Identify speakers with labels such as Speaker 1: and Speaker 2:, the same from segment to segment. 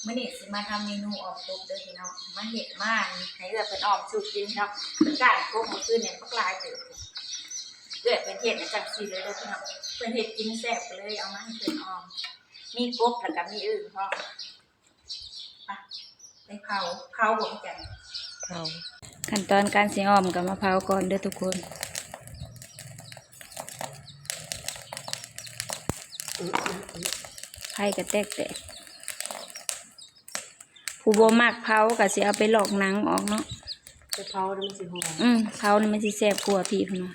Speaker 1: มื่อนี้สิมาทำเมนูออมกบเด้อพี่น้องมาเห็ดมากให้เอื้อเป็นออมสูตรกินเนาะเป็นการกบเมื่อคืนเนี่ยพักลายเติบเอื้อเป็นเห็ดจังสีเลยเด้อพี่น้องเป็นเห็ดกินแซ่บเลยเอามาให้เป็นออมมีกบแล้วก็มีอื่นเพราะไปเผาบ่จังเผาขั้นตอนการสิออมกับมะพร้าวก่อนเด้อทุกคนไผ่กระแตกผู้บ่มักเผาก็สิเอาไปหลอกหนังออกเนาะ
Speaker 2: ไปเผาแล้วมันสิหอม
Speaker 1: เผานี่มันสิแซ่บกว่าพี่พุ่นน่ะ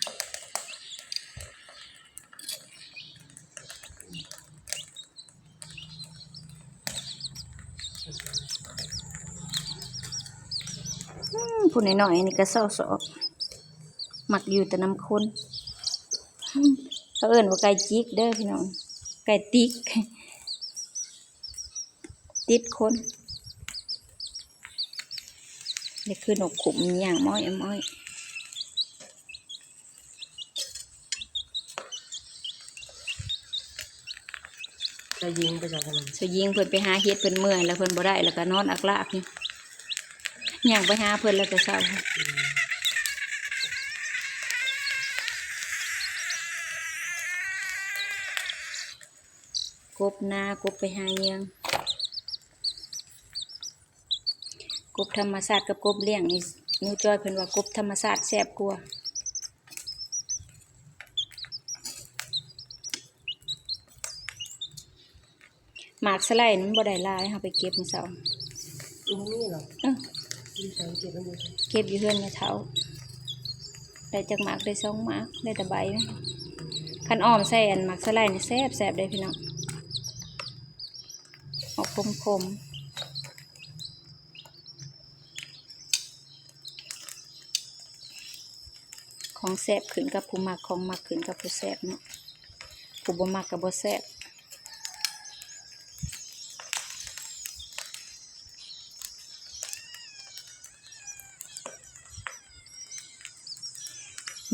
Speaker 1: ผู้น้อยๆนี่ก็เศร้าสอกมักอยู่แต่น้ำข้นเขาเอิ้นว่าไก่จิกเด้อพี่น้องไก่ติ๊กติดคนนี่คือนกขุมอย่างม้อย
Speaker 2: จะยิงไปจากนั้น
Speaker 1: จะยิงเพิ่นไปหาเฮ็ดเพิ่นเมื่อยแล้วเพิ่นบ่ได้แล้วก็นอนอักลากนี่ย่างไปหาเพิ่นแล้วก็เศร้ากบนากบไปหาเยืองกบธรรมชาติกับกบเลี้ยงนี่นูจอยเพิ่นว่ากบธรรมชาติแซ่บกว่าหมากสไลด์มันบ่ได้ลายเฮาไปเก็บมื้อเช้า
Speaker 2: นี่เหรอดีใจเก็บมันอยู่
Speaker 1: เก็บอยู่เฮือนแม่เฒ่าได้จักหมากได้2หมากได้แต่ใบคันอ้อมใส่อันหมากสไลด์นี่แซ่บเด้พี่น้องออกคมของแซ่บขึ้นกับผู้มักของมักขึ้นกับผู้แซ่บเนาะผู้บ่มักกับบ่แซ่บ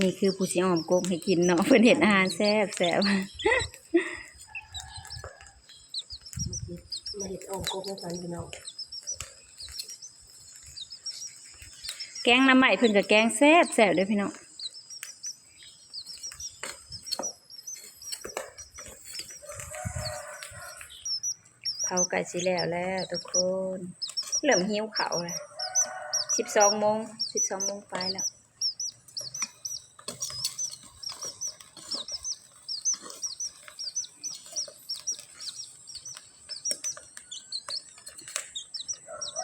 Speaker 1: นี่คือผู้สิอ้อมกบให้กินเนาะเพิ่นเฮ็ดอาหารแซ่บ
Speaker 2: มาเห็ดอ้อมกบให้กันพี่น้อง
Speaker 1: แกงน้ำใหม่เพิ่นก็แกงแซ่บเด้อพี่น้องเผาไก่สิแล้วทุกคนเริ่มหิวข้าวแล้ว12 โมงไปแล้ว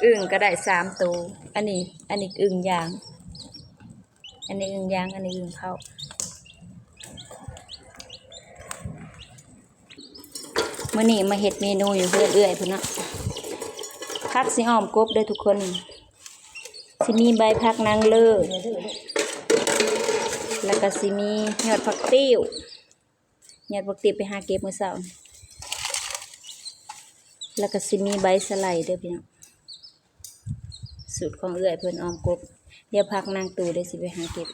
Speaker 1: อึ่งก็ได้3 ตัวอันนี้อึ่งยางอันนี้อึ่งเผามื้อนี้มาเฮ็ดเมนูอยู่เพื่อนเอื้อยพุ่นเนาะผักสิหอมกบเด้อทุกคนสิมีใบผักนางเลิศแล้วก็สิมียอดผักติ้วยอดผักติ้วไปหาเก็บมื้อเช้าแล้วก็สิมีใบสะไลด์เด้อพี่น้องสูตรของเอื้อยเพิ่นออมกบเดี๋ยวพักนางตู่ได้สิไปหาเก็บ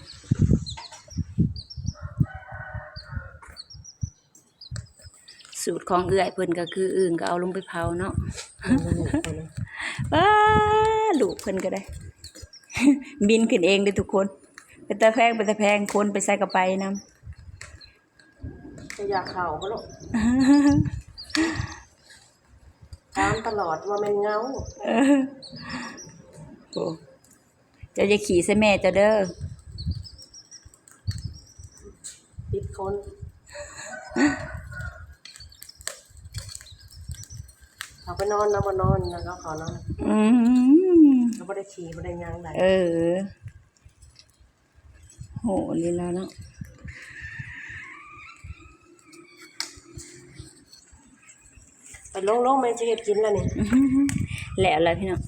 Speaker 1: สูตรของเอื้อยเพิ่นก็คืออึ่งก็เอาลงไปเผาเนาะว้าลูกเพิ่นก็ได้ บินขึ้นเองเด้อทุกคนเป็นตะแพงคนไปใส่กระไปน
Speaker 2: ำจะอยากข่าวเขาหรอกตามตลอดว่ามันเงา
Speaker 1: โอ้เจ้าจะขี่ใส่แม่เจ้าเด้อ
Speaker 2: ติดคนเขาไปนอนแล้วมานอนแล้วก็ขอนอนเขาไม่ได้ขี่ไม่ได้ย่างไหน
Speaker 1: โหลีลาเนาะ
Speaker 2: ไปลงมันจะเห็ดกินแล้วนี่
Speaker 1: แล้วอะไรพี่น้อง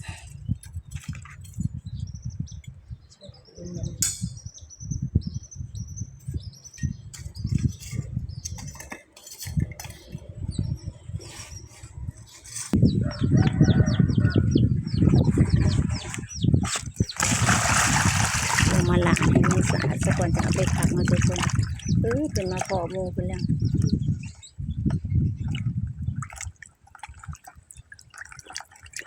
Speaker 1: มาล้างให้มันสะอาดซะก่อนจะเอาไปขัดมาทุกคนเป็นมาขอโมเป็นแล้ว พ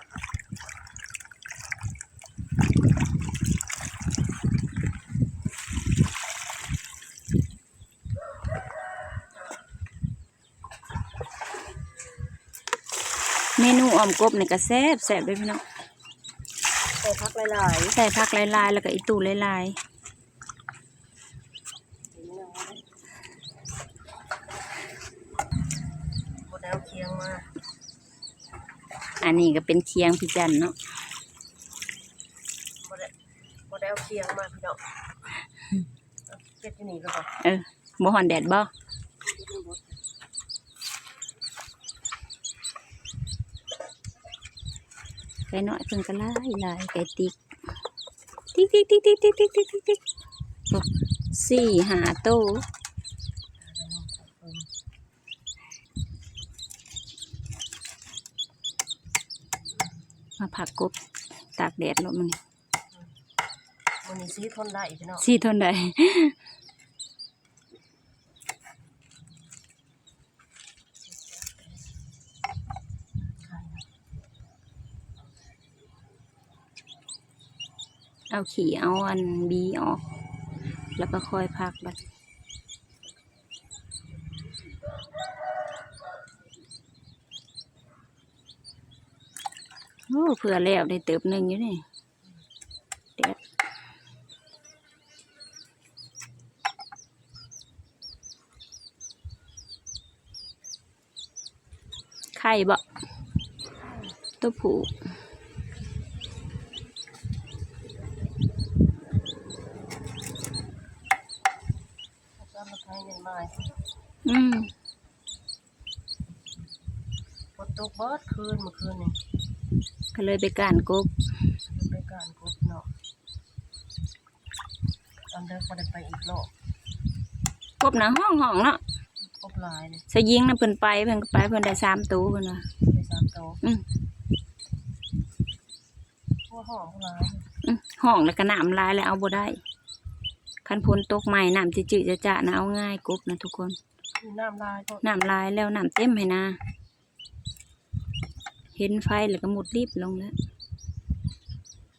Speaker 1: อมกบนี่ก็แซ่บด้วยพี่น้อง
Speaker 2: ใส่ผักหลาย
Speaker 1: ใส่ผักหลายๆแล้วก็อีตู่หลาย
Speaker 2: ๆหมดแล้วเคียงมา
Speaker 1: ๆอันนี้ก็เป็นเคียงพี่จันเนาะ
Speaker 2: หมดแล้วเคียงมาพี่น้องเก็บที่นี่แล้วก็
Speaker 1: บ่ฮ้อนแดดบ่ไก่น้อยเพิ่นก็หลายไก่ติ๊กโอ้4-5 ตัวมาผักกบตากแดดแล้วมัน
Speaker 2: มันนี่ซีทนได้พี่น้อง
Speaker 1: สิทนได้ เอาขี้เอาอันบีออก แล้วก็ค่อยพักบัดโอ้เผื่อแล้วได้เติบหนึ่งอยู่นี่เด็ดไข่บ่ตัวผู
Speaker 2: แล้วมาใช้เงินมา ฝนตกเบิดคืนเมื่อคืนนี่
Speaker 1: ก็เลยไปการกบ
Speaker 2: ไปการกบเนาะตอนเดินก็ได้ไปอีกรอบ
Speaker 1: กบหนาห้องเนาะ
Speaker 2: กบลายเลย
Speaker 1: สยิงน่ะเพิ่นไปเพิ่นก็ไปเพิ่นได้3 ตัวเพิ่นว่า
Speaker 2: ไป3 ตัวหัวหอมลาย
Speaker 1: ห้องแล้วก็น้ำลายแล้วเอาบ่ได้คันพ้นตกใหม่น้ำจืดๆจะๆนะเอาง่ายกบนะทุกคน
Speaker 2: มีน้ำลายก็
Speaker 1: น้ำลายแล้วน้ำเต็มให้นะเห็นไฟแล้วก็มุดรีบลงแล้ว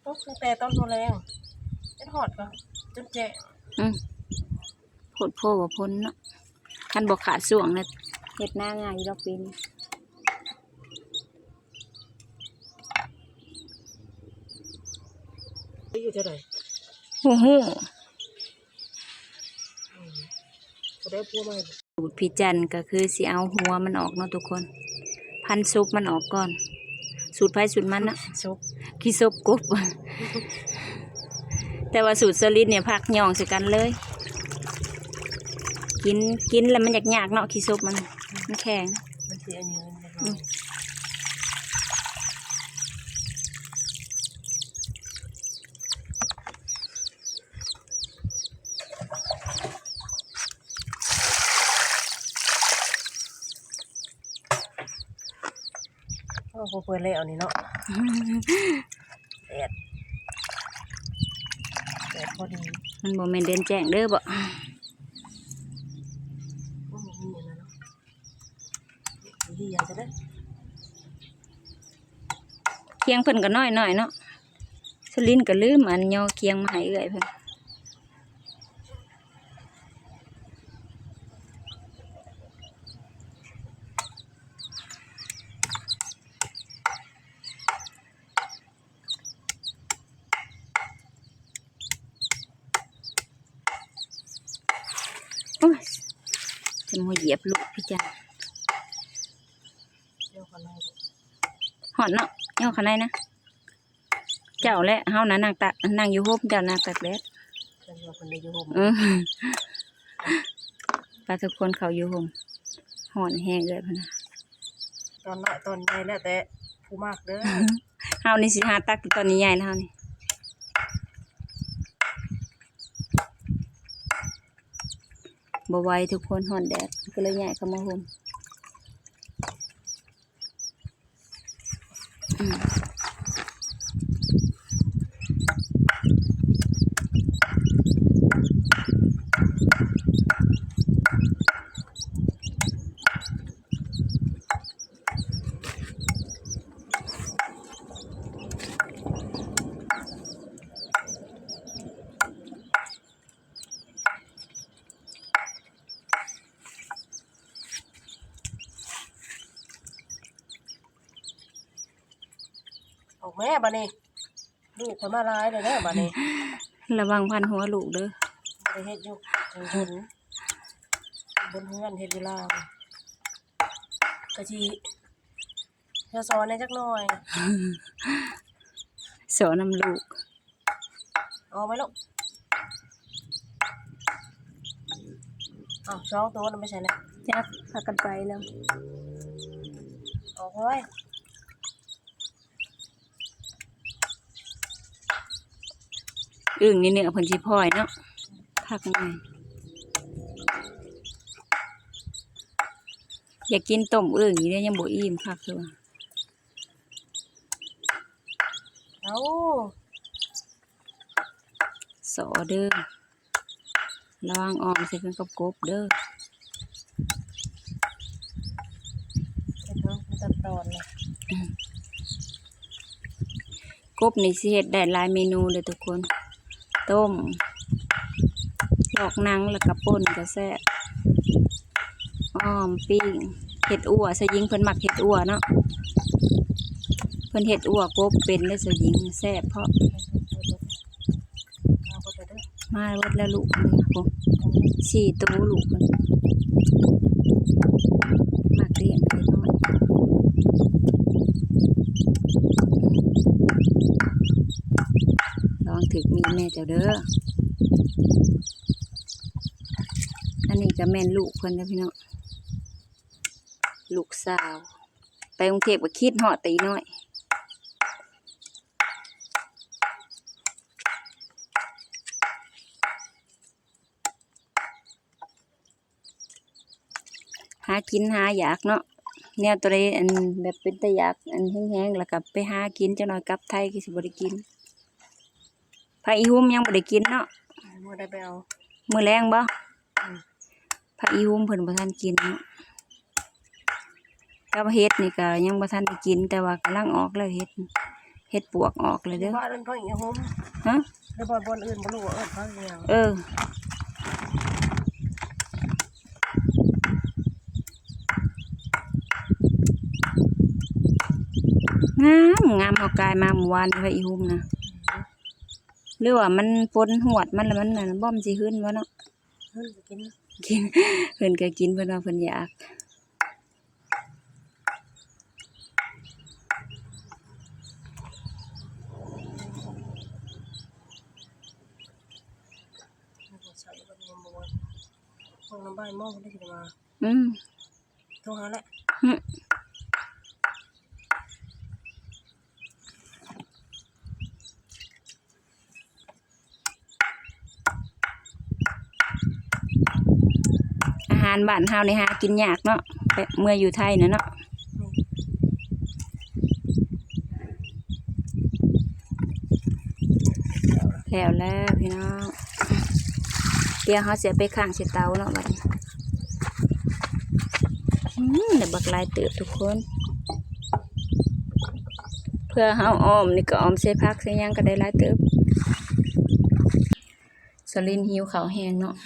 Speaker 2: ตกตั้งแต่ต้นโพแรงเป็นหอดก็จนแจ้ง
Speaker 1: โพดโพว่าพ้นเนาะคันบ่ขาดส่วงนะเฮ็ดหน้าง่ายอยู่ดอกปีนี้
Speaker 2: อยู่เท่าไหร่
Speaker 1: โอ้โห
Speaker 2: ก็ได้พัวมา
Speaker 1: สูตรพี่จันก็คือสิเอาหัวมันออกเนาะทุกคนพันซุปมันออกก่อนสูตรไผสูตรมันนะ
Speaker 2: ซุป
Speaker 1: ขี้ซุปกบ แต่ว่าสูตรสลิดเนี่ยพักย่องใส่กันเลย กินแล้วมันยากๆเนาะขี้ซุปมันแข็ง
Speaker 2: มันเสียเงินเล็ก
Speaker 1: อื
Speaker 2: น้อ
Speaker 1: ม
Speaker 2: ยโอ้โหเปิดแล้วนี่เนาะแดดพอดี
Speaker 1: มันบ่แม่นเดินแจ้งเด้อบ่
Speaker 2: โอ้โหมีอย่างนั้นเนาะดีอย่างจะได้
Speaker 1: เคียงเพิ่นก็น้อยๆเนาะสลินก็ลืมอันย่อเคียงมาให้เอื้อยเพิ่นโอ้ยจะมาเหยียบลูกพี่จัน
Speaker 2: เดี๋ยวก่อนเลย
Speaker 1: หอนเนาะย่อข้างในนะเจ้าและเฮานะนั่งอยู่โฮมเจ้านั่งตักแดด
Speaker 2: เดี๋ยวคนได้อยู่ห่ม
Speaker 1: ปลาทุกคนเขาอยู่โฮมหอนแห้งเลยพุ่นน่ะ
Speaker 2: ตอนน้อยตอนใหญ่แล้วแต่ผู้มากเด้อ
Speaker 1: เฮานี่สิหาตักตอนนี้ใหญ่แล้วเฮานี่บ่ไหวทุกคนหอนแดดก็เลยใหญ่เข้ามาโฮม
Speaker 2: แม่บัดนี้ลูกคนมาร้ายเลยนะบัดนี้
Speaker 1: ระวังพันหัวลูกเด้อ
Speaker 2: ไปเฮ็ดอยู่เห็นบนเฮือนเฮ็ดอยู่ล่างกะทิจะสอนในจักหน่อย
Speaker 1: สอนนำลูก
Speaker 2: เอาไหมลูกสองตัวนั่นไม่ใช่นะ
Speaker 1: จักพากันไปแล้ว
Speaker 2: ออกไว้
Speaker 1: อึ่งนี่เนื้อเพิ่นสิพ่อยเนาะพักหน่อยอยากกินต้มอึ่งนี่เนี่ยยังบ่อิ่มคักเลยว่ะ
Speaker 2: เอา
Speaker 1: สอเด้อระวังออมใส่กันกับกบเด้อ
Speaker 2: เฮ็ดเนาะมันตัดตอนเลย
Speaker 1: กบนี่สิเฮ็ดได้หลายเมนูเลยทุกคน ต้มลอกหนังแล้วก็ป่นก็แซ่บอ้อมปิ้งเห็ดอั่วสยิงเพิ่นมักเห็ดอั่วเนาะเพิ่นเห็ดอั่วกบเป็นได้สยิงแซ่บเพราะ
Speaker 2: เอาไปเด้อ
Speaker 1: มาเบิดแล้วลูกนี่ผม4ตัวลูกมันมักเลี้ยงไปน้อยลองถึกมีแม่เจ้าเด้ออันนี้ก็แม่นลูกเพิ่นนะพี่น้องลูกสาวไปกรุงเทพก็คิดฮอดตีน้อยหากินหาอยากเนาะแนวตัวใดอันแบบเป็นตะอยากอันแห้งๆแล้วก็ไปหากินจังหน่อยกลับไทยก็สิบ่ได้กินพระอีหุ่มยังบ่ได้กินเนาะ
Speaker 2: บ่ได้ไปเอา
Speaker 1: มื้อแรงบ่พระอีหุ่มเพิ่นบ่ทันกินเนาะกับเฮ็ดนี่ก็ยังบ่ทันได้กินแต่ว่ากำลังออกแล้วเฮ็ดปวกออกเลยเด้อ
Speaker 2: บ้านเพิ่นอีกโฮม
Speaker 1: ฮะ
Speaker 2: แล้วบ่อนอื่นบ่รู้ว่าเขาเรียง
Speaker 1: เออ งามเอากายมาเมื่อวานพระอีหุ่มนะหรือว่ามันปนหวดมันแล้วมันน่ะบ่มสิขึ้นวะเนาะ
Speaker 2: เพิ่นกิน
Speaker 1: กิน เพิ่นก็กินเพิ่นว่าเพิ่นอยาก
Speaker 2: ใส่บ่ได้บ่ว่าพวกน้ำบ้านมองได้สิมา
Speaker 1: อืม
Speaker 2: โทรหาแหละ
Speaker 1: อาหารบ้านเฮานี่หากินยากเนาะไปเมื่ออยู่ไทยน่ะเนาะแล้วพี่น้องเดี๋ยวเขาเสียไปข้างเสียเตาเนาะบัดนี้เดี๋ยวบักลายเติบทุกคน เพื่อเฮาออมนี่ก็ออมใส่ผักใส่หยังก็ได้หลายเติบสลินหิวข้าวแห้งเนาะ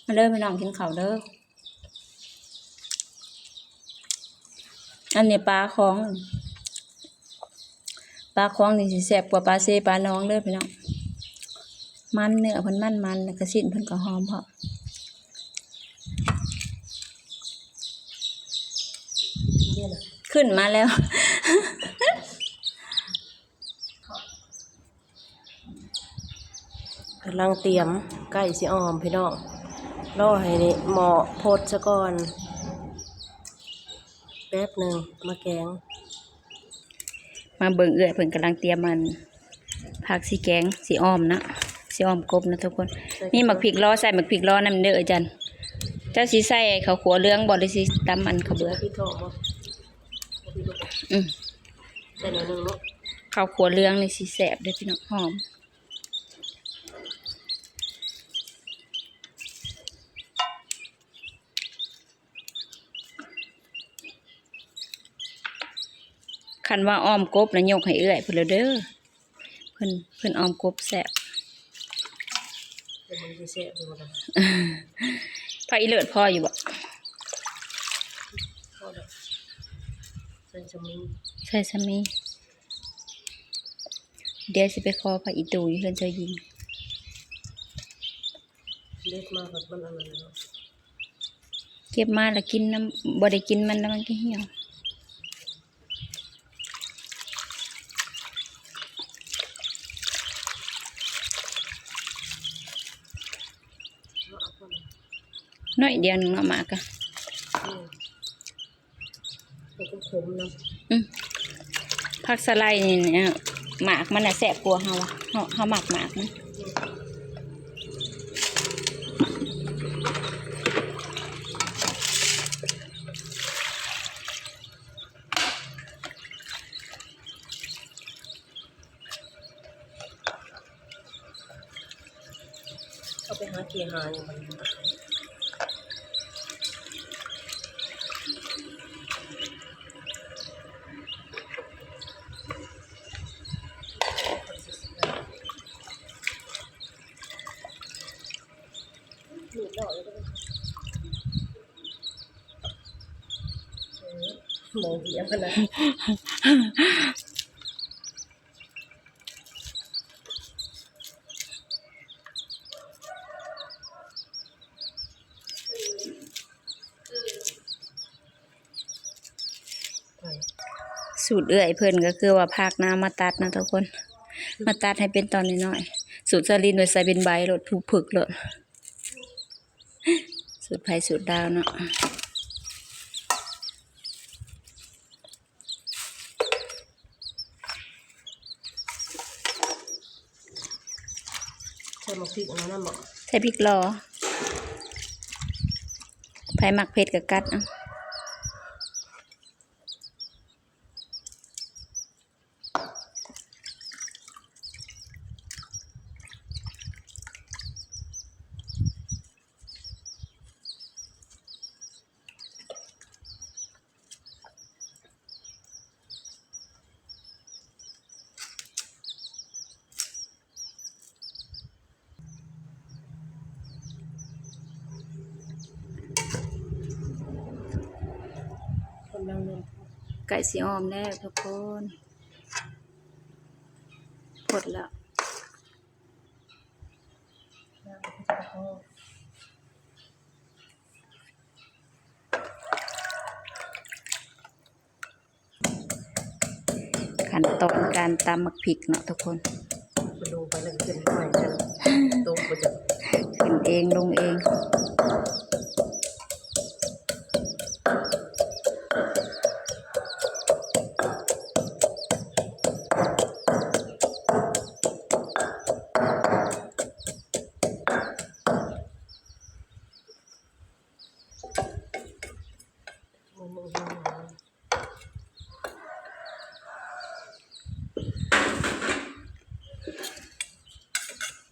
Speaker 1: มาเด้อพี่น้องกินข้าวเด้ออันนี้ปลาของนี่สิแซ่บกว่าปลาเซปลาน้องเด้อพี่น้องมันเนื้อเพิ่นมันแล้วก็สิ้นเพิ่นก็หอมเพราะขึ้นมาแล้ว
Speaker 2: กำลังเตรียมไก่สิออมพี่น้องรอให้นี่หมอโพดซะก่อนแป๊บหนึงมาแกง
Speaker 1: มาเบิ่งเอื้อยเพิ่นกำลังเตรียมมันผักสีแกงสีอ้อมนะสีอ้อมกบนะทุกคนมีหมักพริกล้อใส่หมักพริกล้อนำเด้ออาจารย์เจ้าสิใส่ข้าวขัวเหลืองบ่หรือสิตำอันข้าวเบื่อ
Speaker 2: พี่ทองบ่
Speaker 1: อืม
Speaker 2: ใส่หน่อยหนึงเนาะ
Speaker 1: ข้าวขัวเหลืองนี่สิแซ่บเด้อพี่น้องหอมคันว่าอ้อมกบแล้วยกให้เอื้อยเพิ่นแล้วเด้อเพิ่นอ้อมกบแซ่บ
Speaker 2: เดี๋ยวมันสิแซ่บอยู่บ่ล่ะ
Speaker 1: พระอีเลิศพ่ออยู่บ่
Speaker 2: พอแล้ว ส่สมิง
Speaker 1: ใช่สามีเดี๋ยวสิไปขอพระอีตูอยู่เพิ่นจะยิง
Speaker 2: เล็กมากแบบมันอะไรเนาะ
Speaker 1: เก็บมาแล้วกินน้ำบ่ได้กินมันแล้วมันก็เหี่ยว
Speaker 2: เอาคน
Speaker 1: น้อยเดียวหนึงเนาะหมากะ
Speaker 2: แล้วก็ขมนะ
Speaker 1: ผักสะไลด์นี่เนี่ยหมากมันน่ะแซ่บกว่าเฮาอะเฮาหมักหมากมัน
Speaker 2: เอาไปหาเกียร์หาอย่างมันหนีดอกเลยก็ได้หมองเหี้ยมันนะ
Speaker 1: สูตรเอื้อยเพิ่นก็คือว่าพากน้ำมาตัดนะทุกคน มาตัดให้เป็นตอนน้อยๆสูตรสลินไว้ใส่เป็นใบโลดผูกผึกโลดสูตรไผสูตรดาวเนาะ
Speaker 2: ใช่มาพริกอันนั้นน่ะบอก
Speaker 1: ใส่พริกหลอไผหมักเผ็ดก็กัดเอา
Speaker 2: คนดังนั้น
Speaker 1: ไก่สีออมแล้วทุกคนพดแล้ว
Speaker 2: น้ำมันก็จะพอ
Speaker 1: ขั้นตอนการตำหมักพริกเนาะทุกคน
Speaker 2: ไปดูไปแล้วก็ขึ้นใหม่กันตรงไปจะ
Speaker 1: ขึ้นเองลงเอง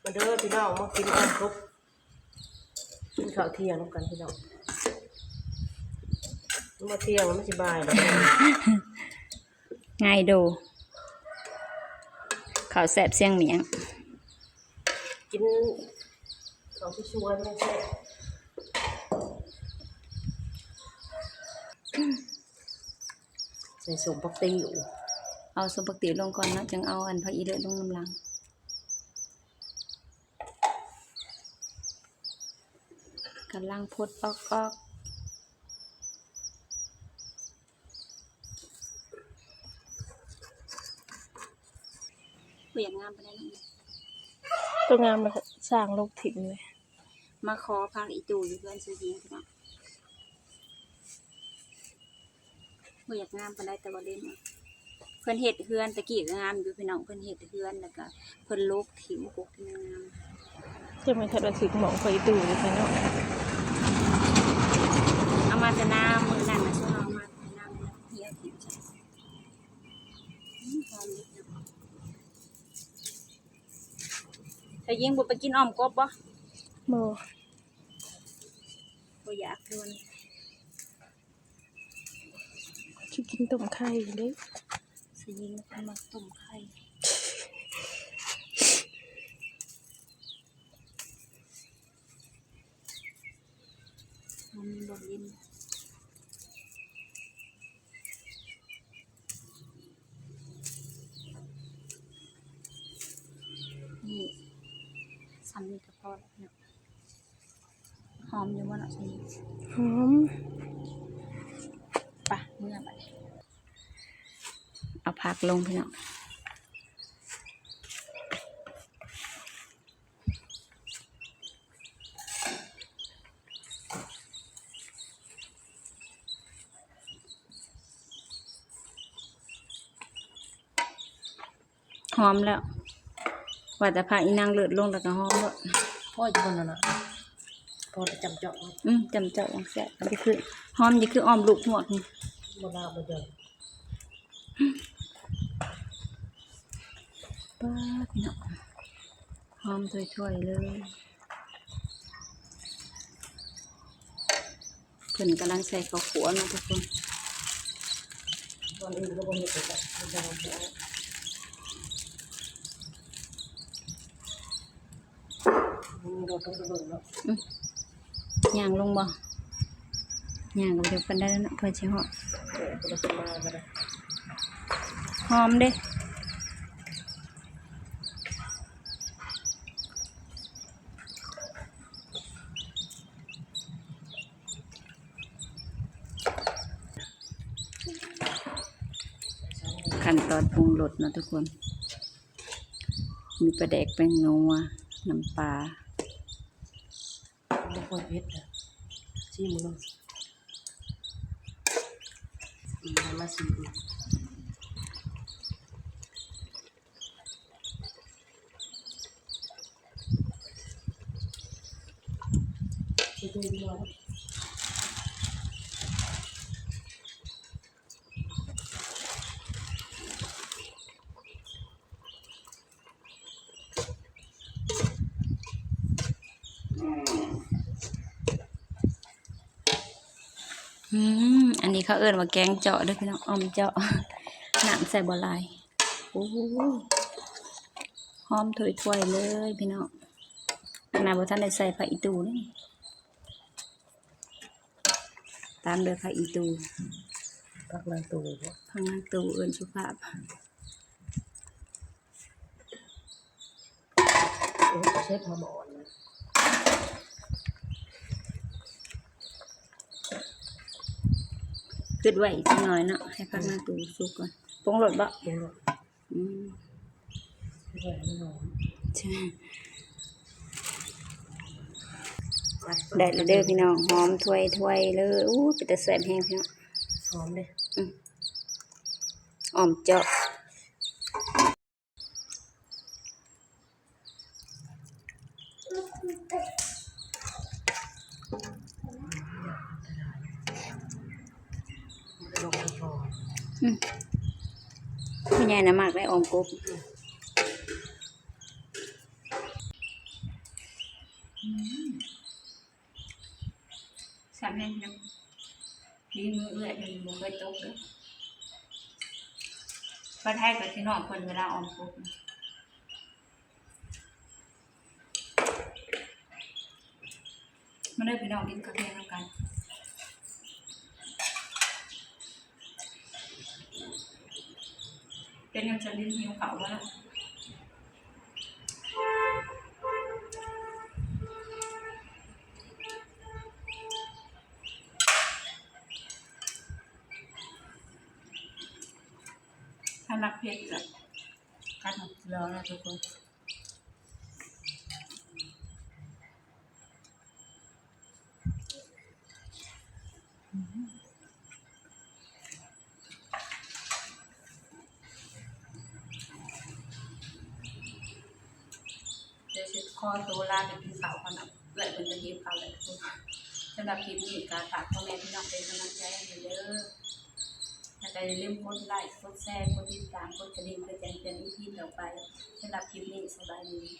Speaker 2: มาเด้อพี่น้องมากินอ้อมครบกินข้าวเที่ยงน้ำกันพี่น้องมาเที่ยงมันไม่สบายหรอก
Speaker 1: ง่ายดูข้าวแซ่บเสียงเหมียง
Speaker 2: กินของที่ชวนไม่ใช่ใส่สมปักติว
Speaker 1: เอาสมปักติลงก่อนเนาะจึงเอาอันผักอีเลือดลงน้ำลังกำลังพดออกเปลี่ยนงามไปแล้วนะ
Speaker 2: ตัวงามเลยสร้างโลกถิ่นเลย
Speaker 1: มาขอพักอีตูอยู่เพื่อนซื้อยิงพี่น้องเปลี่ยนงามไปได้แต่ว่าเล่นเอาเพิ่นเห็ดเฮือนตะกี้ก็งามอยู่พี่น้องเพิ่นเห็ดเฮือนแล้วก็เพิ่นลกถิ่มกกที่งาม
Speaker 2: จะไม่ทันสิหมองไฟตู่เลยพี่น้อง
Speaker 1: เอามาจะน้ำมือนั่นนะช่วงเอามาจะน้ำเหี่ยวถิ่มใช่หอมนิดนึงถ้ายิงบ่ไปกินอ้อมกบบ่
Speaker 2: โม
Speaker 1: บ่อยากด้วย
Speaker 2: ชิกินต้มไข่เด้
Speaker 1: สิยิงแล้วมาต้มไข่มันบ่เย็น นี่ซ้ำนี่ก็พอแล้วเนาะหอมอยู่บ่เนาะซ้ำนี่
Speaker 2: หอม
Speaker 1: ปะเมื่อบัดนี้เอาผักลงพี่น้องหอมแล้วว่าแต่ผักอีนางเลือดลงแล้วก็หอมบ่
Speaker 2: พ่อจะคนน่ะพ่อจะจำเจาะ
Speaker 1: จำเจ้าอย่างแซ่บอันนี้คือหอมนี่คืออ้อมลูกหมวกนี่
Speaker 2: บ่ลาบ่เจอ
Speaker 1: ป้าพี่น้องหอมถ้วยๆเลยเพิ่นกำลังใส่ข้าวขัวเนาะทุกคน
Speaker 2: ตอนอื่นก็บ่เฮ็ดเลยจ้ะบ่ได้บ่มีรถต้องเบิ่งเนาะ
Speaker 1: ย่างลงบ่ย่างก็เดี๋ยวกันได้แล้วเนาะเพื่อสิหอม
Speaker 2: ก็จะมาก็ได้
Speaker 1: หอมเด้ขั้นตอนปรุงรสเนาะทุกคน มีปลาแดกแป้งนัวน้ำปลา
Speaker 2: บ่ค่อยเผ็ดอ่ะชิมมื้อมาชิมดูชิมดูดีกว่า
Speaker 1: อันนี้เขาเอิ้นว่าแกงเจาะเด้อพี่น้องอ้อมเจาะ น้ำใส่บ่หลายโอ้โหหอมถ้วยๆเลยพี่น้องขนาดบ่ทันได้ใส่ผักอีตูนี่ตามด้วยผักอีตู
Speaker 2: พักนางตูบ่
Speaker 1: ผักนางตูเอิ้นสุภาพ
Speaker 2: โอ้เชฟพอหมอนนะ
Speaker 1: คิดไว้อีกสักหน่อยเนาะให้ผักนางตูสุกก่อนปรุงรสบ่
Speaker 2: เดี๋ยว
Speaker 1: อืม
Speaker 2: เดี๋ยวให้หอม
Speaker 1: ใช่ได้แล้วเด้อพี่น้องหอมถ้วยเลยอู้เป็นตาแซ่บแฮงพี่น้อง
Speaker 2: หอมเด้
Speaker 1: อ้อมเจาะพี่ใหญ่นะมากได้ออมกบแซ่บแฮงพี่น้องพี่มือเอื้อยเป็นบ่เคยตกเด้อปลาไทยกับพี่น้องเพิ่นเวลาออมกบมาเด้อพี่น้องกินกาแฟนำกันเป็นยังจะลิ้นหิวเขาวบ่เนาะถ้ารักเผ็ดก็กันรอนะทุกคนเดี๋ยวสิขอตัวลาไปกินข้าวก่อนเนาะเกิดเป็นจะหิวข้าวเลยทุกคนสำหรับคลิปนี้ก็ฝากพ่อแม่พี่น้องเป็นกำลังใจให้เด้อถ้าใครอย่าลืมกดไลค์กดแชร์กดติดตามกดกระดิ่งเพื่อแจ้งเตือนอีพีต่อไปสำหรับคลิปนี้สบายดี